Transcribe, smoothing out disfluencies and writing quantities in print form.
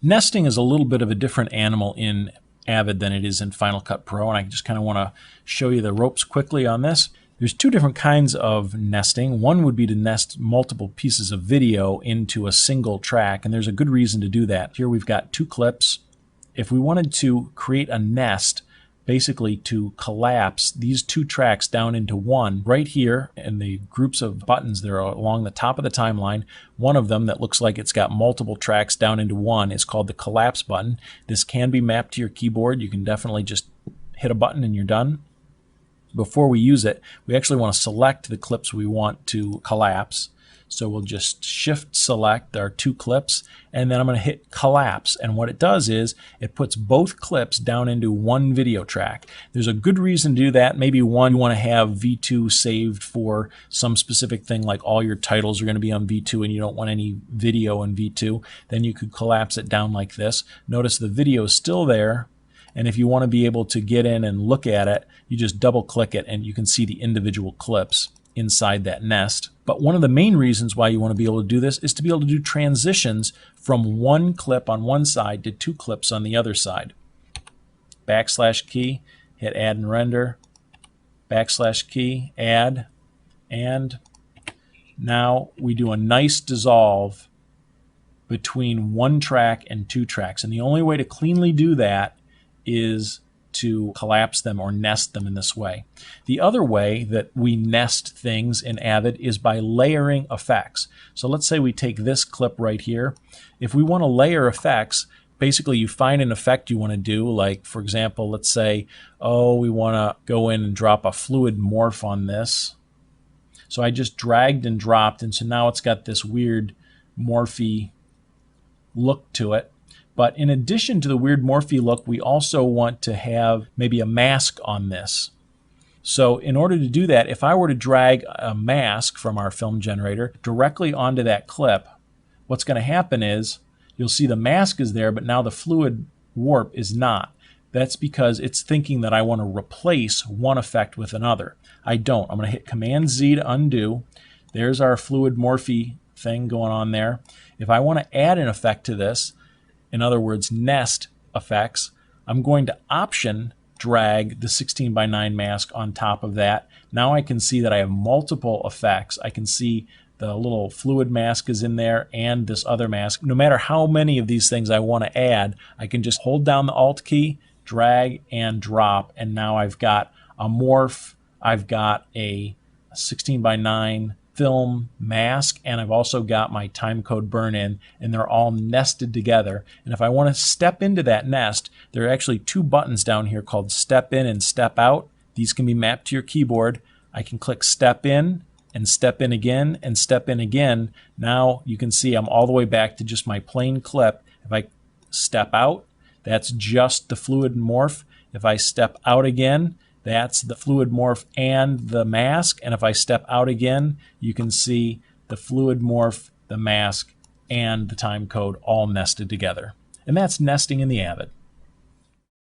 Nesting is a little bit of a different animal in Avid than it is in Final Cut Pro, and I just kind of want to show you the ropes quickly on this. There's two different kinds of nesting. One would be to nest multiple pieces of video into a single track, and there's a good reason to do that. Here we've got two clips. If we wanted to create a nest, basically to collapse these two tracks down into one, right here in the groups of buttons that are along the top of the timeline, one of them that looks like it's got multiple tracks down into one is called the collapse button. This can be mapped to your keyboard. You can definitely just hit a button and you're done. Before we use it, we actually want to select the clips we want to collapse. So we'll just shift select our two clips, and then I'm going to hit collapse. And what it does is it puts both clips down into one video track. There's a good reason to do that. Maybe one, you want to have V2 saved for some specific thing, like all your titles are going to be on V2 and you don't want any video in V2. Then you could collapse it down like this. Notice the video is still there. And if you want to be able to get in and look at it, you just double click it and you can see the individual clips inside that nest. But one of the main reasons why you want to be able to do this is to be able to do transitions from one clip on one side to two clips on the other side. Backslash key, hit add and render, backslash key, add, and now we do a nice dissolve between one track and two tracks. And the only way to cleanly do that is to collapse them or nest them in this way. The other way that we nest things in Avid is by layering effects. So let's say we take this clip right here. If we want to layer effects, basically you find an effect you want to do, like for example, let's say, oh, we want to go in and drop a fluid morph on this. So I just dragged and dropped, and so now it's got this weird morphy look to it. But in addition to the weird morphy look, we also want to have maybe a mask on this. So in order to do that, if I were to drag a mask from our film generator directly onto that clip, what's going to happen is you'll see the mask is there, but now the fluid warp is not. That's because it's thinking that I want to replace one effect with another. I don't. I'm going to hit Command Z to undo. There's our fluid morphy thing going on there. If I want to add an effect to this, in other words, nest effects, I'm going to Option drag the 16:9 mask on top of that. Now I can see that I have multiple effects. I can see the little fluid mask is in there and this other mask. No matter how many of these things I want to add, I can just hold down the Alt key, drag and drop, and now I've got a morph, I've got a 16:9 film mask, and I've also got my timecode burn-in, and they're all nested together. And if I want to step into that nest, there are actually two buttons down here called Step In and Step Out. These can be mapped to your keyboard. I can click Step In and Step In again and Step In again. Now you can see I'm all the way back to just my plain clip. If I step out, that's just the fluid morph. If I step out again, that's the fluid morph and the mask. And if I step out again, you can see the fluid morph, the mask, and the time code all nested together. And that's nesting in the Avid.